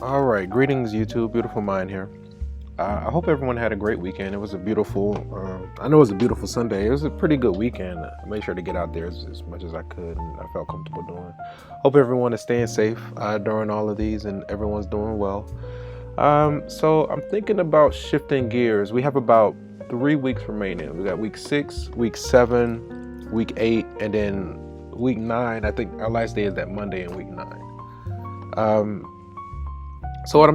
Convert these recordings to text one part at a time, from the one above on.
All right, greetings, YouTube. Beautiful mind here. I hope everyone had a great weekend. It was a beautiful, I know it was a beautiful Sunday. It was a pretty good weekend. I made sure to get out there as much as I could and I felt comfortable doing. Hope everyone is staying safe during all of these and everyone's doing well. So I'm thinking about shifting gears. We have about 3 weeks remaining. We got week 6, week 7, week 8, and then week 9. I think our last day is that Monday in week 9. So what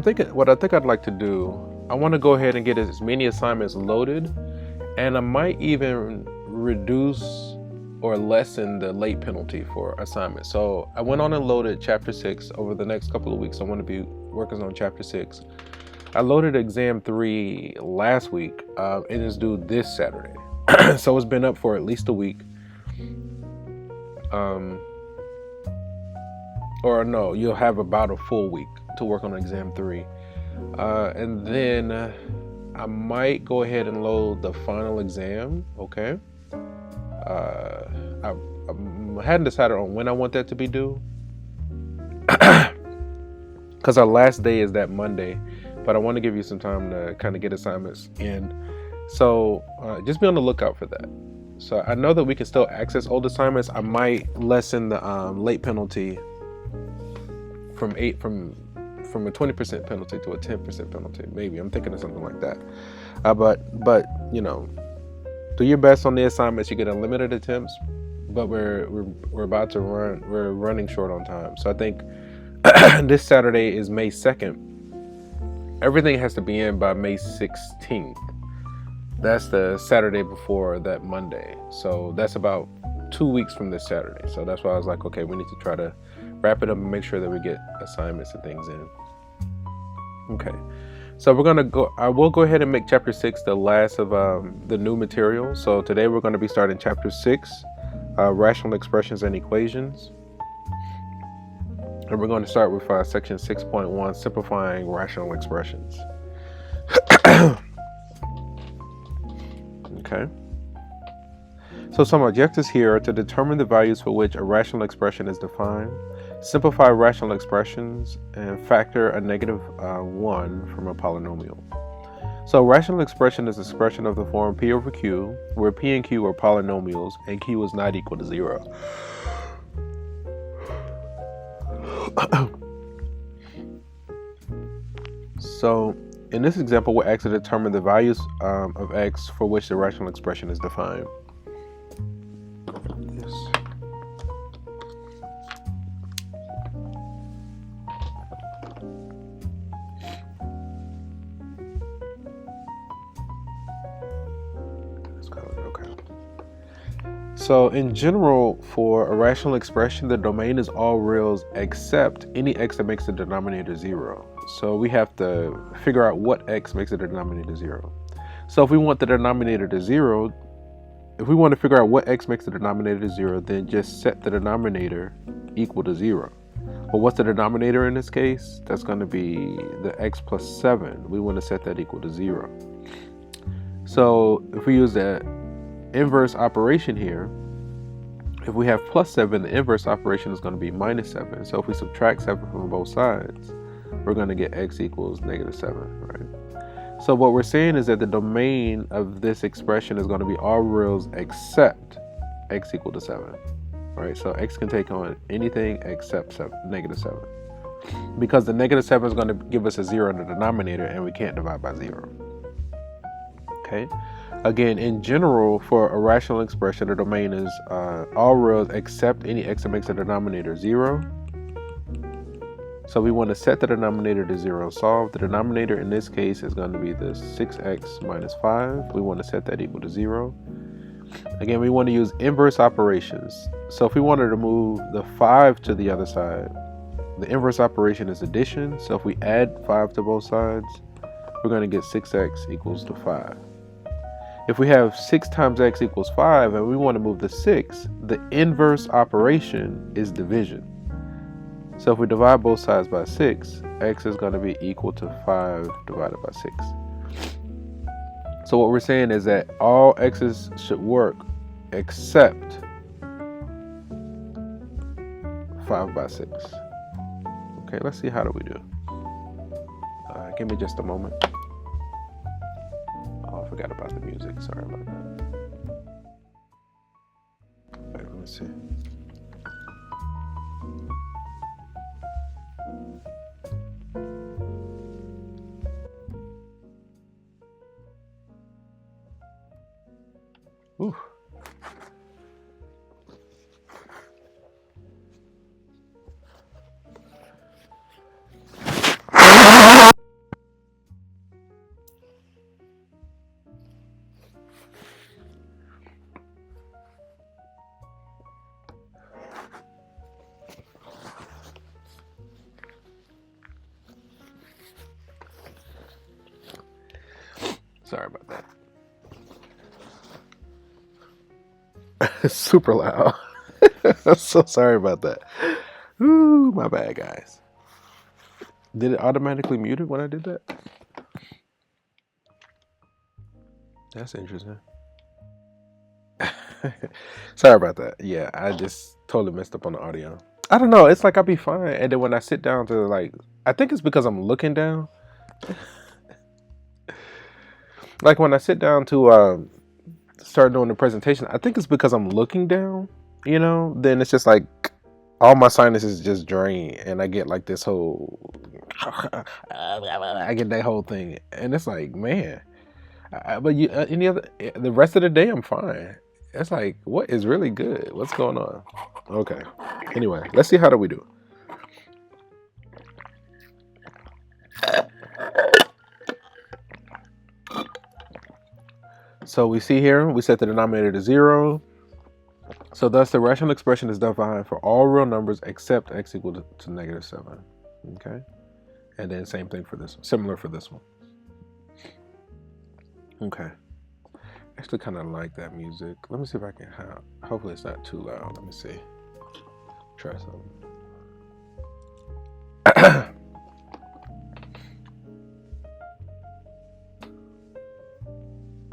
I think I'd like to do, I want to go ahead and get as many assignments loaded, and I might even reduce or lessen the late penalty for assignments. So I went on and loaded chapter 6 over the next couple of weeks. I want to be working on chapter 6. I loaded exam 3 last week, and it's due this Saturday. So it's been up for at least a week. Or no, you'll have about a full week to work on exam 3. And then I might go ahead and load the final exam, okay? I hadn't decided on when I want that to be due. Because our last day is that Monday, but I want to give you some time to kind of get assignments in. So just be on the lookout for that. So I know that we can still access old assignments. I might lessen the late penalty from a 20% penalty to a 10% penalty. Maybe I'm thinking of something like that. But you know, do your best on the assignments. You get unlimited attempts, but we're about to run. We're running short on time. So I think this Saturday is May 2nd. Everything has to be in by May 16th. That's the Saturday before that Monday. So that's about 2 weeks from this Saturday. So that's why I was like, okay, we need to try to wrap it up and make sure that we get assignments and things in. Okay, so I will go ahead and make chapter 6 the last of the new material. So today we're going to be starting chapter 6, rational expressions and equations. And we're going to start with section 6.1, simplifying rational expressions. Okay. So some objectives here are to determine the values for which a rational expression is defined, simplify rational expressions, and factor a negative 1 from a polynomial. So a rational expression is an expression of the form P over Q, where P and Q are polynomials and Q is not equal to 0. So in this example, we're asked to determine the values of x for which the rational expression is defined. So in general, for a rational expression, the domain is all reals except any x that makes the denominator 0. So we have to figure out what x makes the denominator 0. So if we want the denominator to 0, if we want to figure out what x makes the denominator to 0, then just set the denominator equal to 0. Well, what's the denominator in this case? That's going to be the x plus 7. We want to set that equal to 0. So if we use the inverse operation here, if we have plus 7, the inverse operation is going to be minus 7. So if we subtract 7 from both sides, we're going to get x equals negative 7, right? So what we're saying is that the domain of this expression is going to be all reals except x equal to 7, right? So x can take on anything except negative 7. Because the negative 7 is going to give us a 0 in the denominator, and we can't divide by 0. Okay. Again, in general, for a rational expression, the domain is all reals except any x that makes the denominator 0. So we want to set the denominator to 0. Solve. The denominator in this case is going to be the 6x minus 5. We want to set that equal to 0. Again, we want to use inverse operations. So if we wanted to move the 5 to the other side, the inverse operation is addition. So if we add 5 to both sides, we're going to get 6x equals to 5. If we have 6 times x equals 5 and we want to move the 6, the inverse operation is division. So if we divide both sides by 6, x is going to be equal to 5 divided by 6. So what we're saying is that all x's should work except 5 by 6. Okay, let's see, how do we do? Give me just a moment. Oh, I forgot about the music. Sorry about that. Wait, let me see. Ooh. Sorry about that. It's super loud. I'm so sorry about that. Ooh, my bad, guys. Did it automatically mute it when I did that? That's interesting. Sorry about that. Yeah, I just totally messed up on the audio. I don't know. It's like I'll be fine, and then when I sit down to I think it's because I'm looking down. Like when I sit down to start doing the presentation, I think it's because I'm looking down. Then it's just like all my sinuses just drain, and I get like this whole. I get that whole thing, and it's like, man. But the rest of the day, I'm fine. It's like, what is really good? What's going on? Okay. Anyway, let's see, how do we do? So we see here, we set the denominator to 0. So thus the rational expression is defined for all real numbers except x equal to -7. Okay. And then same thing for this one, similar for this one. Okay. I actually kind of like that music. Let me see if I can hopefully it's not too loud. Let me see. Try something.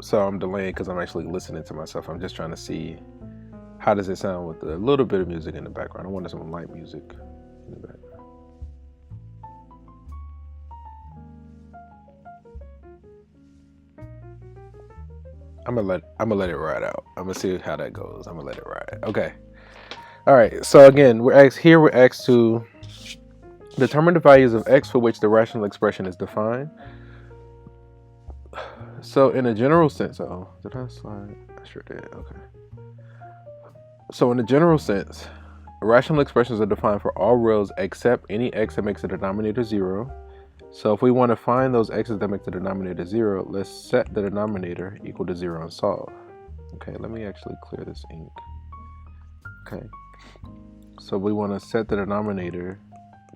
So I'm delaying because I'm actually listening to myself. I'm just trying to see how does it sound with a little bit of music in the background. I wanted some light music in the background. I'm gonna let it ride out. I'm gonna see how that goes. I'm gonna let it ride. Okay. All right. So again, we're asked to determine the values of x for which the rational expression is defined. So in a general sense, did I slide? I sure did. Okay. So in a general sense, rational expressions are defined for all reals except any x that makes the denominator 0. So if we want to find those x's that make the denominator 0, let's set the denominator equal to 0 and solve. Okay, let me actually clear this ink. Okay, so we want to set the denominator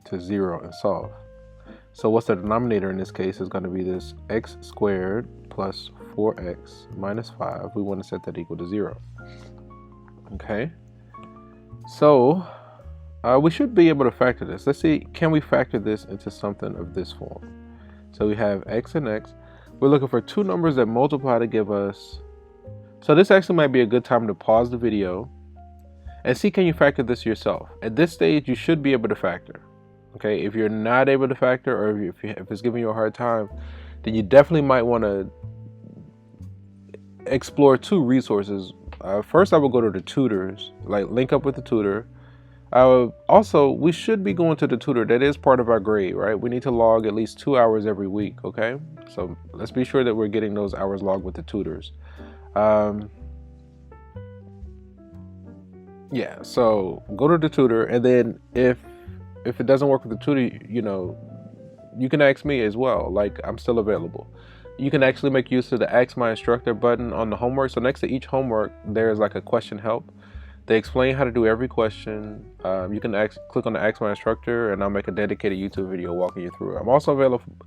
to 0 and solve. So what's the denominator in this case is going to be this x squared plus 4x minus 5. We want to set that equal to 0. Okay, so we should be able to factor this. Let's see, can we factor this into something of this form? So we have x and x. We're looking for two numbers that multiply to give us. So this actually might be a good time to pause the video and see, can you factor this yourself? At this stage, you should be able to factor. Okay, if you're not able to factor, or if it's giving you a hard time, then you definitely might want to explore two resources. First, I will go to the tutors, link up with the tutor. Also, we should be going to the tutor. That is part of our grade, right? We need to log at least 2 hours every week, okay? So let's be sure that we're getting those hours logged with the tutors. Yeah, so go to the tutor, and then if it doesn't work with the tutor, you can ask me as well. I'm still available. You can actually make use of the Ask My Instructor button on the homework. So next to each homework, there's a question help. They explain how to do every question. You can click on the Ask My Instructor, and I'll make a dedicated YouTube video walking you through it. I'm also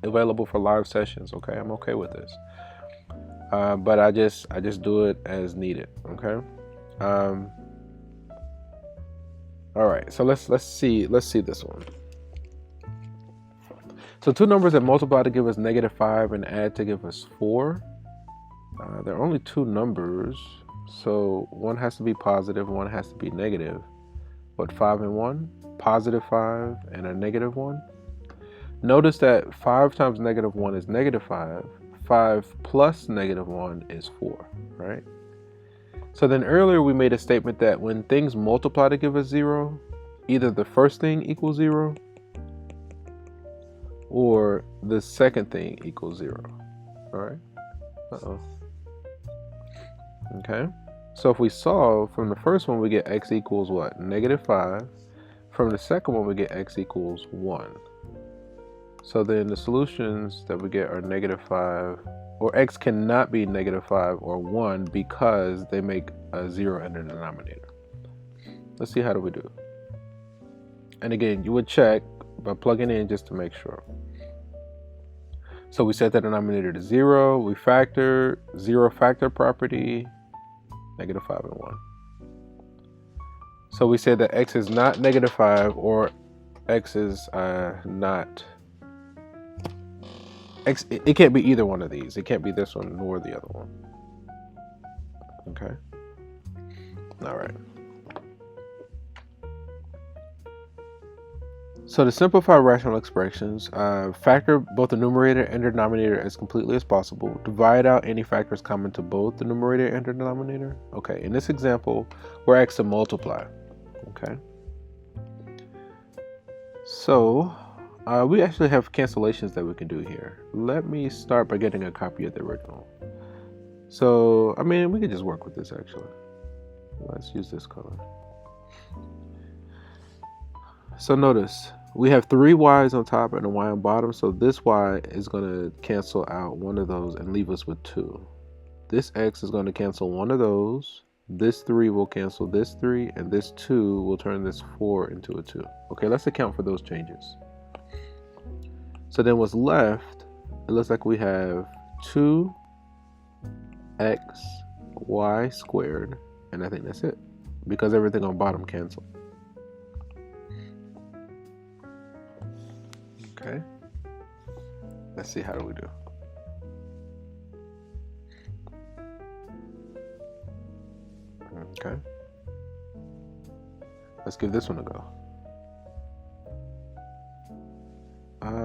available for live sessions. Okay, I'm okay with this. But I just do it as needed. Okay. All right. So let's see this one. So two numbers that multiply to give us -5 and add to give us 4. There are only two numbers. So one has to be positive, one has to be negative. What, 5 and 1? positive 5 and a negative 1. Notice that 5 times negative 1 is negative 5. 5 plus negative 1 is 4, right? So then earlier we made a statement that when things multiply to give us 0, either the first thing equals 0 or the second thing equals 0, all right? Okay, so if we solve from the first one, we get x equals what? Negative 5. From the second one, we get x equals 1. So then the solutions that we get are negative 5, or x cannot be negative 5 or 1 because they make a 0 in the denominator. Let's see, how do we do? And again, you would check by plugging in just to make sure. So we set the denominator to 0, we factor, 0 factor property, negative 5 and 1. So we said that x is not negative 5 or x is not, x, it can't be either one of these. It can't be this one nor the other one. Okay. All right. So to simplify rational expressions, factor both the numerator and the denominator as completely as possible. Divide out any factors common to both the numerator and the denominator. Okay, in this example, we're asked to multiply. Okay. So we actually have cancellations that we can do here. Let me start by getting a copy of the original. So, I mean, we could just work with this actually. Let's use this color. So notice, we have 3 y's on top and a y on bottom, so this y is going to cancel out one of those and leave us with 2. This x is going to cancel one of those, this 3 will cancel this 3, and this 2 will turn this 4 into a 2. Okay, let's account for those changes. So then what's left, it looks like we have 2xy squared, and I think that's it, because everything on bottom canceled. Okay, let's see, how do we do? Okay, let's give this one a go.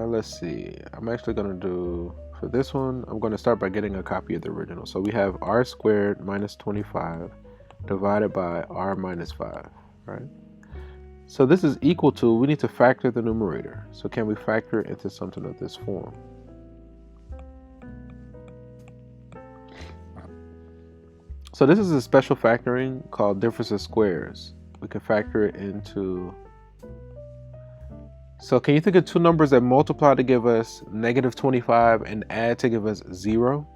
Let's see, I'm actually going to do, for this one, I'm going to start by getting a copy of the original. So we have r squared minus 25 divided by r minus 5, right? So this is equal to, we need to factor the numerator. So can we factor it into something of this form? So this is a special factoring called difference of squares. We can factor it into, so can you think of two numbers that multiply to give us negative 25 and add to give us 0?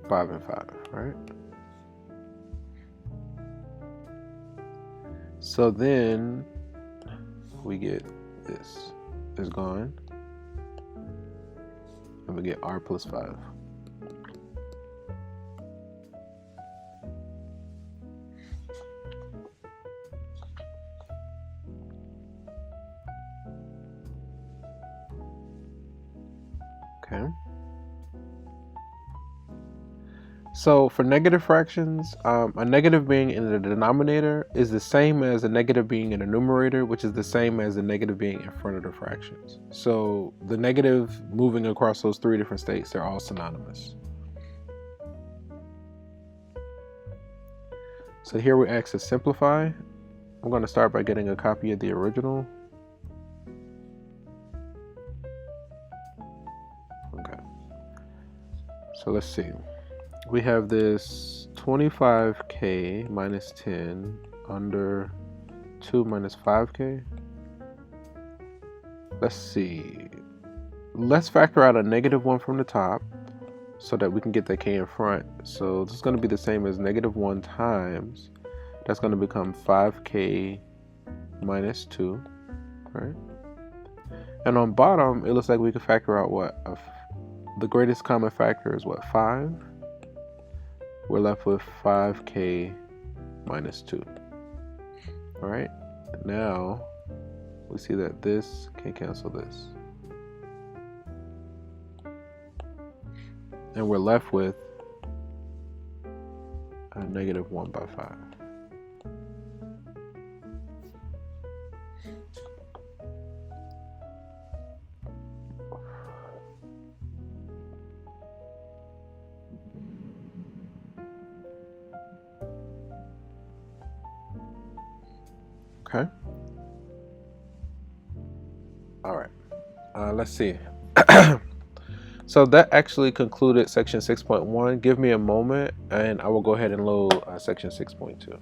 Five and 5, right? So then we get this is gone, and we get r plus 5. Okay. So for negative fractions, a negative being in the denominator is the same as a negative being in the numerator, which is the same as a negative being in front of the fractions. So the negative moving across those 3 different states, they're all synonymous. So here we're asked to simplify. I'm going to start by getting a copy of the original. Okay. So let's see. We have this 25k minus 10 under 2 minus 5k. Let's see. Let's factor out a negative 1 from the top so that we can get that k in front. So this is going to be the same as negative 1 times. That's going to become 5k minus 2, right? And on bottom, it looks like we can factor out what? The greatest common factor is what? 5? We're left with 5k minus 2. All right, now we see that this can cancel this. And we're left with a negative 1 by 5. Okay. All right. Let's see. So that actually concluded section 6.1. Give me a moment and I will go ahead and load section 6.2.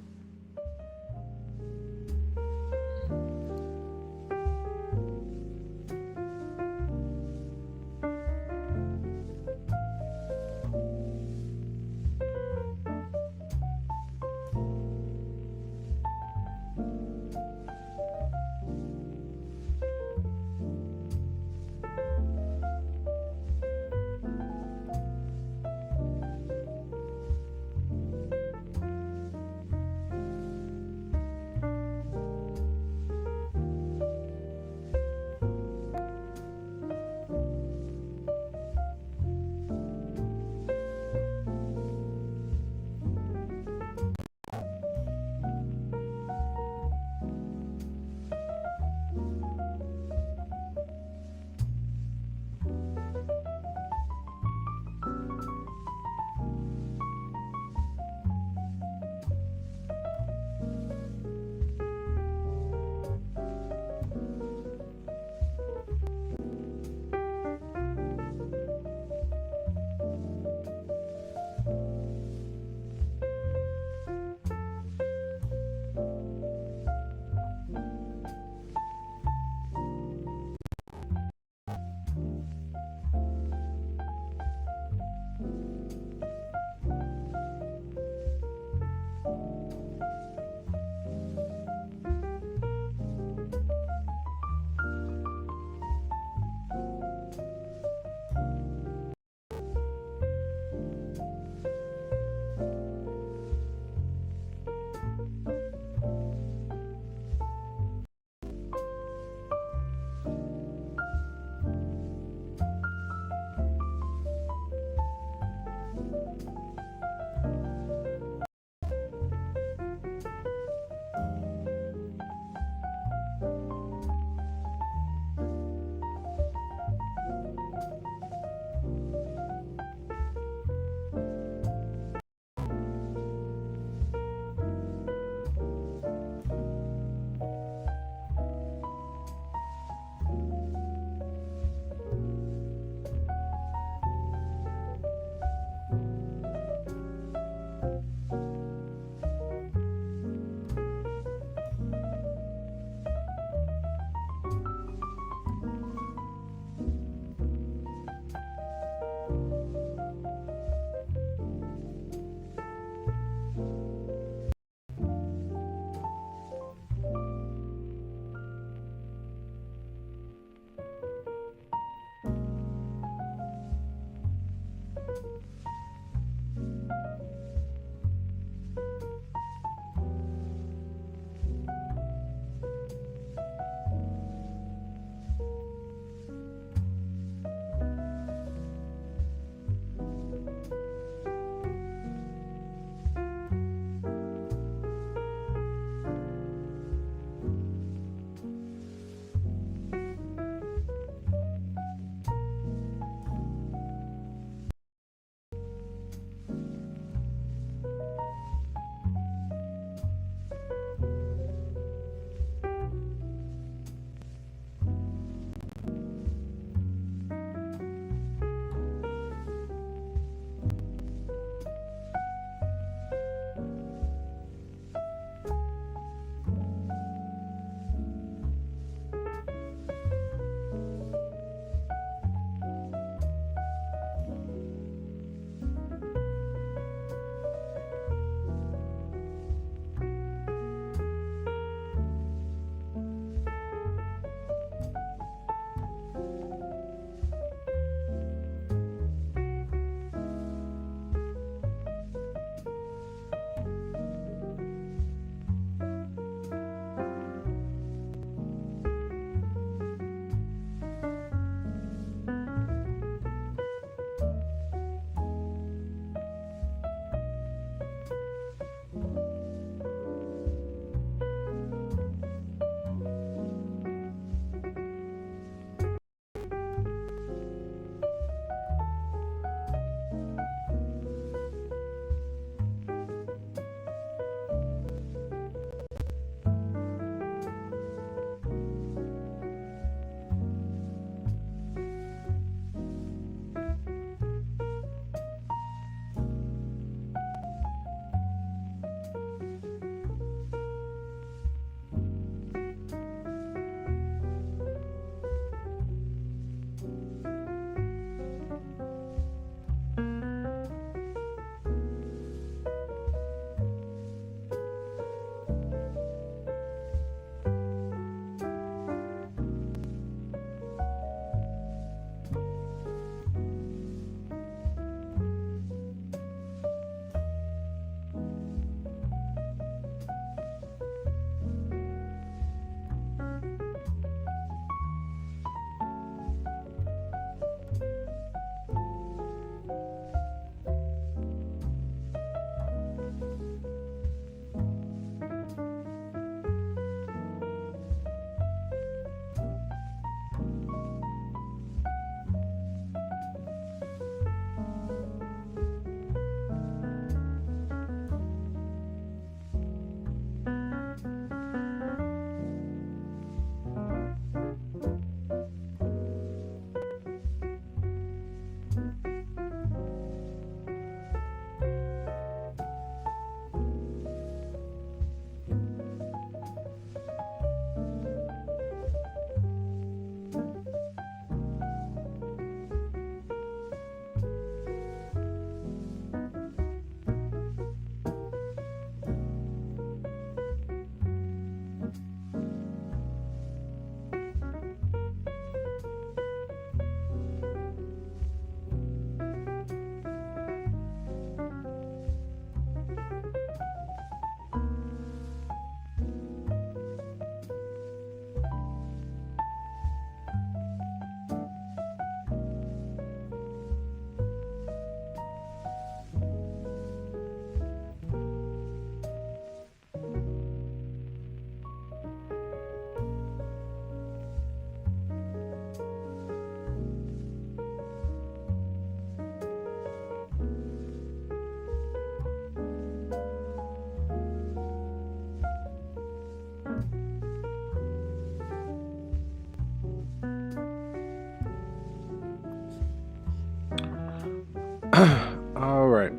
All right.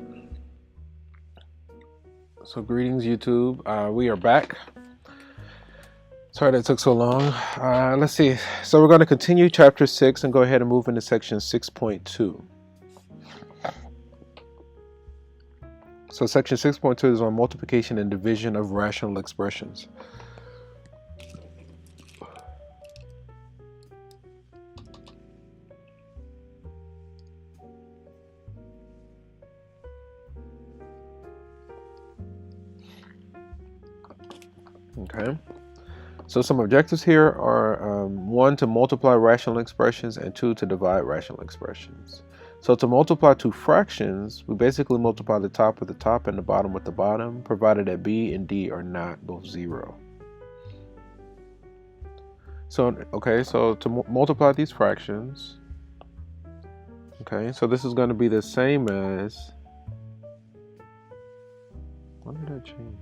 So greetings, YouTube. We are back. Sorry that took so long. Let's see. So we're going to continue chapter 6 and go ahead and move into section 6.2. So section 6.2 is on multiplication and division of rational expressions. Okay. So some objectives here are 1, to multiply rational expressions, and 2, to divide rational expressions. So to multiply two fractions, we basically multiply the top with the top and the bottom with the bottom, provided that b and d are not both 0. So, okay, so to multiply these fractions, okay, so this is going to be the same as, when did that change?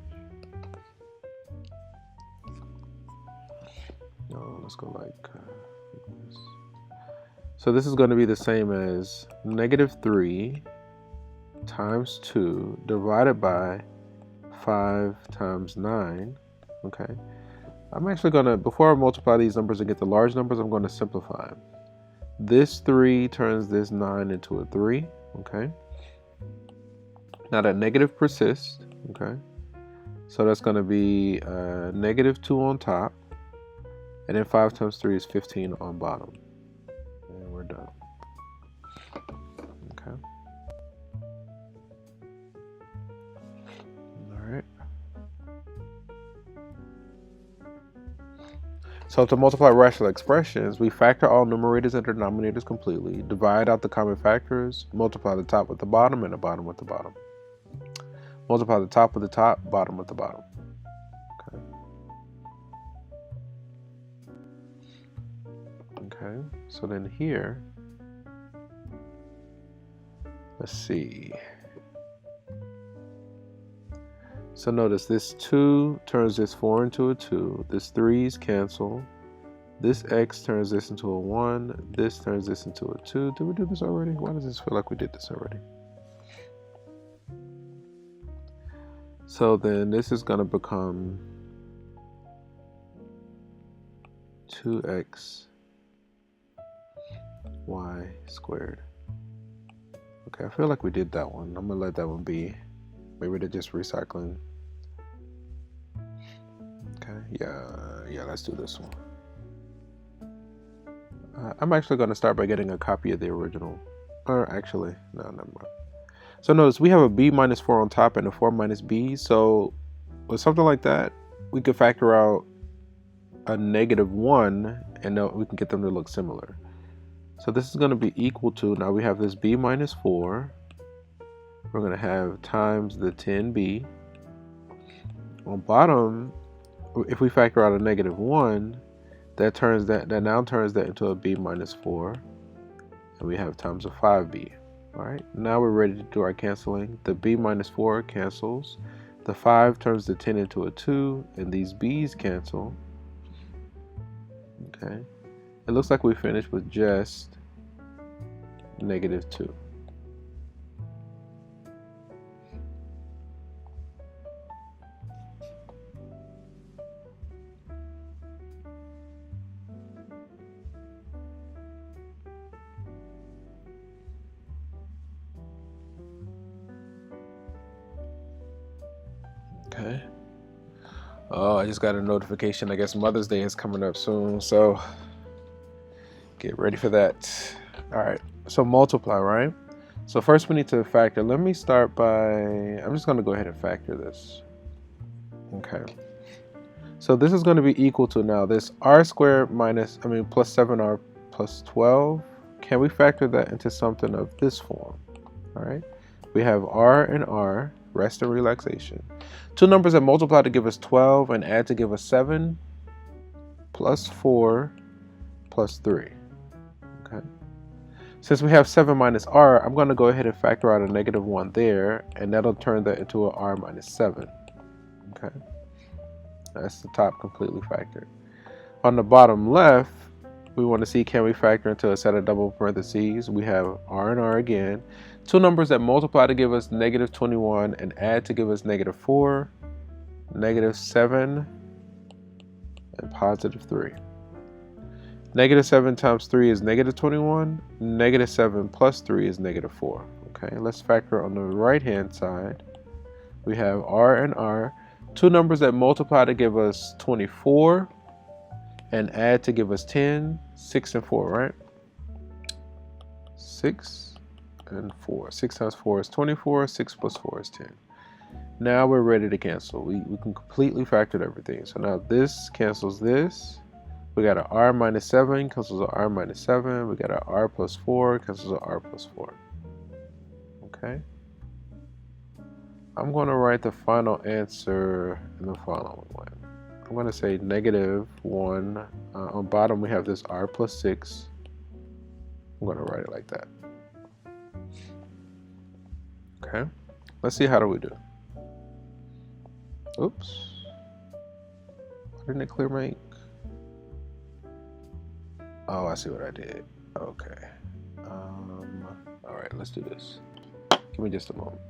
No, let's go like this. So this is going to be the same as -3 times 2 divided by 5 times 9. Okay. I'm actually going to, before I multiply these numbers and get the large numbers, I'm going to simplify them. This 3 turns this 9 into a 3. Okay. Now that negative persists. Okay. So that's going to be -2 on top. And then 5 times 3 is 15 on bottom. And we're done. Okay. All right. So to multiply rational expressions, we factor all numerators and denominators completely, divide out the common factors, multiply the top with the bottom and the bottom with the bottom. Multiply the top with the top, bottom with the bottom. Okay. Okay, so then here, let's see. So notice this 2 turns this 4 into a 2. This 3's cancel. This x turns this into a 1. This turns this into a 2. Did we do this already? Why does this feel like we did this already? So then this is going to become 2x y squared. Okay, I feel like we did that one. I'm gonna let that one be. Maybe they're just recycling. Okay, yeah, let's do this one. I'm actually gonna start by getting a copy of the original. Or actually, no, never mind. So notice we have a b minus 4 on top and a 4 minus b. So with something like that, we could factor out a -1 and we can get them to look similar. So this is going to be equal to, now we have this b minus 4. We're going to have times the 10b. On bottom, if we factor out a -1, that now turns that into a b minus 4. And we have times a 5b. All right, now we're ready to do our canceling. The b minus 4 cancels. The 5 turns the 10 into a 2, and these b's cancel. Okay. It looks like we finished with just -2. Okay. Oh, I just got a notification. I guess Mother's Day is coming up soon, so get ready for that. All right, so multiply, right? So first we need to factor. Let me start by, I'm just going to go ahead and factor this. Okay. So this is going to be equal to now this r squared plus 7r plus 12. Can we factor that into something of this form? All right. We have r and r, rest and relaxation. Two numbers that multiply to give us 12 and add to give us 7, plus 4, plus 3. Okay. Since we have 7 minus r, I'm going to go ahead and factor out a -1 there, and that'll turn that into an r minus 7. Okay. That's the top completely factored. On the bottom left, we want to see, can we factor into a set of double parentheses? We have r and r again. Two numbers that multiply to give us negative 21 and add to give us negative 4, negative 7, and positive 3. Negative 7 times 3 is negative 21. Negative 7 plus 3 is negative 4. Okay, let's factor on the right-hand side. We have R and R. Two numbers that multiply to give us 24 and add to give us 10, 6 and 4, right? 6 and 4. 6 times 4 is 24. 6 plus 4 is 10. Now we're ready to cancel. We can completely factor everything. So now this cancels this. We got an R minus 7 cancels an R minus 7. We got an R plus 4 cancels an R plus 4. Okay. I'm going to write the final answer in the following way. I'm going to say negative 1. On bottom we have this R plus 6. I'm going to write it like that. Okay. Let's see, how do we do? Oops. Why didn't it clear my ink? Oh, I see what I did. Okay. All right, let's do this. Give me just a moment.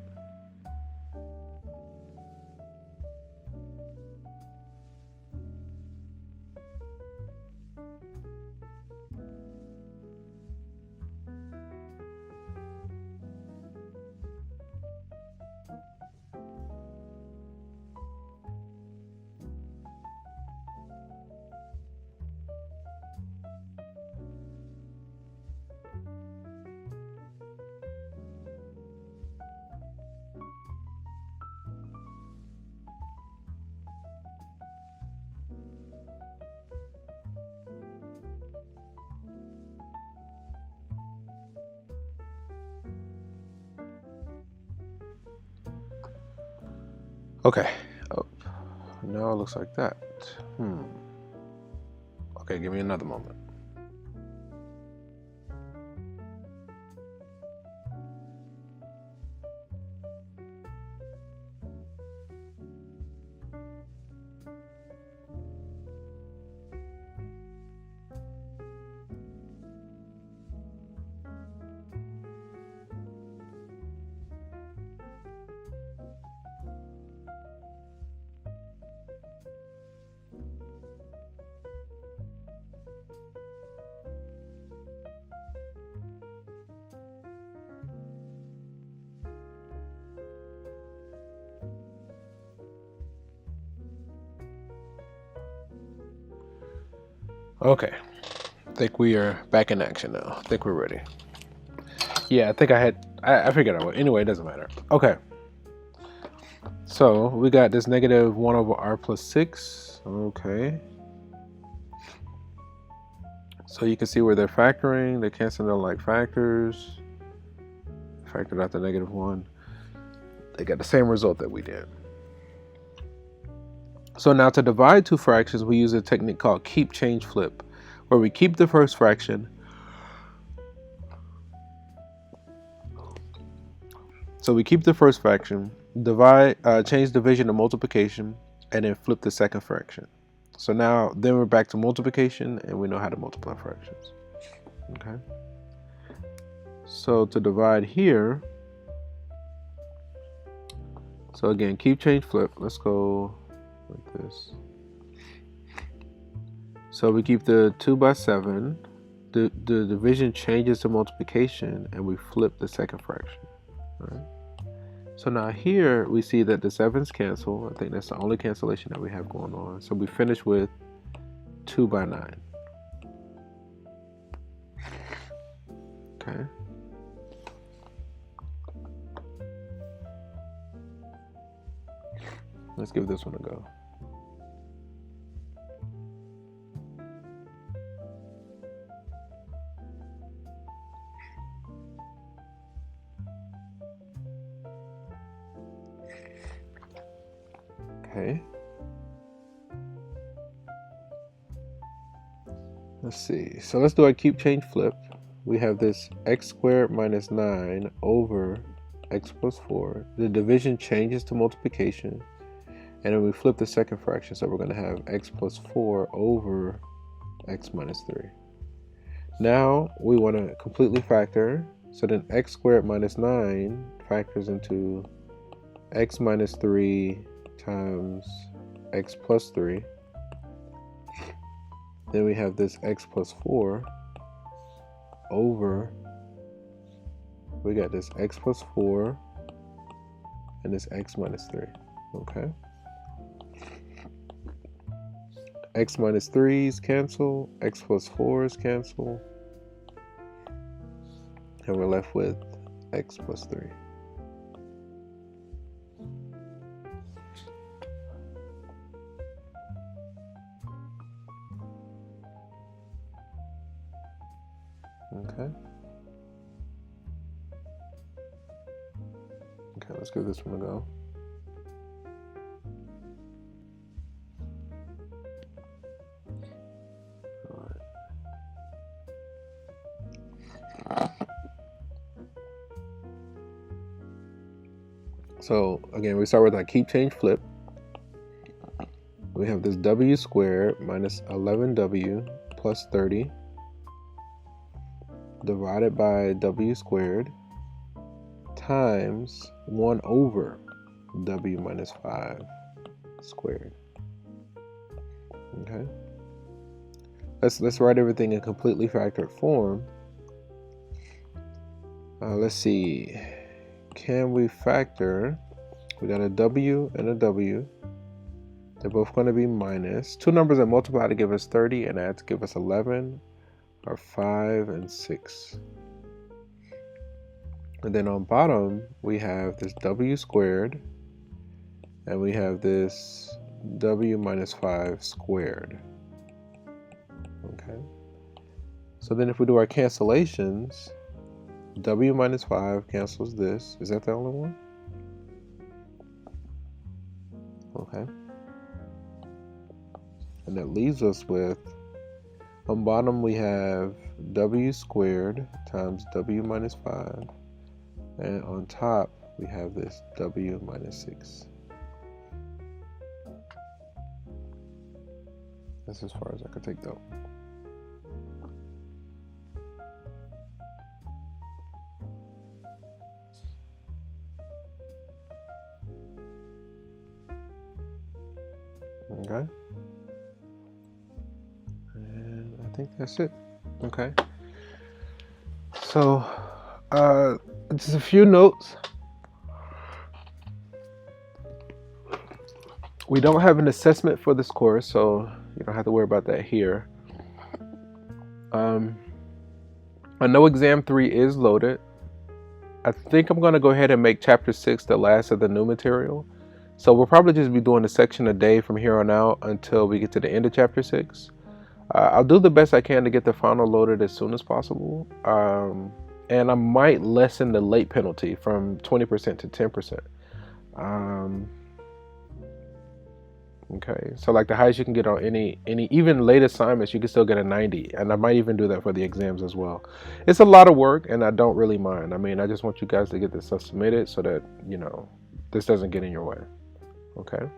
Okay. Oh, now it looks like that. Okay, give me another moment. Okay, I think we are back in action now. I think we're ready. Yeah, I think I figured out. Anyway, it doesn't matter. Okay, so we got this negative 1 over R plus 6. Okay, so you can see where they're factoring. They're canceling out like factors. Factored out the negative 1. They got the same result that we did. So now to divide two fractions, we use a technique called keep, change, flip, where we keep the first fraction. So we keep the first fraction, change division to multiplication, and then flip the second fraction. So now, then we're back to multiplication, and we know how to multiply fractions. Okay. So to divide here, so again, keep, change, flip. Let's go like this. So we keep the 2 by 7. The division changes to multiplication, and we flip the second fraction. All right. So now here we see that the 7's cancel. I think that's the only cancellation that we have going on. So we finish with 2 by 9. Okay. Let's give this one a go. Okay. Let's see. So let's do our keep, change, flip. We have this x squared minus 9 over x plus 4. The division changes to multiplication. And then we flip the second fraction. So we're going to have x plus 4 over x minus 3. Now we want to completely factor. So then x squared minus 9 factors into x minus 3 times x plus 3. Then we have this x plus 4 over, we got this x plus 4 and this x minus 3, okay? X minus 3's cancel, x plus 4's cancel, and we're left with x plus 3. Okay. Okay, let's give this one a go. So again, we start with our keep, change, flip. We have this w squared minus 11w plus 30 divided by w squared times 1 over w minus 5 squared. Okay. Let's write everything in completely factored form. Let's see. Can we factor? We got a w and a w. They're both going to be minus. Two numbers that multiply to give us 30 and add to give us 11 are 5 and 6. And then on bottom, we have this w squared, and we have this w minus 5 squared. Okay. So then if we do our cancellations, w minus 5 cancels this. Is that the only one? Okay. And that leaves us with, on bottom we have w squared times w minus 5. And on top we have this w minus 6. That's as far as I could take though. Okay. And I think that's it. Okay. So, just a few notes. We don't have an assessment for this course, so you don't have to worry about that here. I know exam 3 is loaded. I think I'm going to go ahead and make chapter 6 the last of the new material. So we'll probably just be doing a section a day from here on out until we get to the end of chapter 6. I'll do the best I can to get the final loaded as soon as possible. And I might lessen the late penalty from 20% to 10%. Okay, so like the highest you can get on any even late assignments, you can still get a 90, and I might even do that for the exams as well. It's a lot of work, and I don't really mind. I mean, I just want you guys to get this stuff submitted so that, you know, this doesn't get in your way. Okay.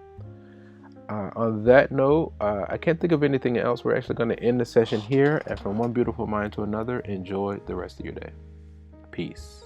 On that note, I can't think of anything else. We're actually going to end the session here, and from one beautiful mind to another, enjoy the rest of your day. Peace.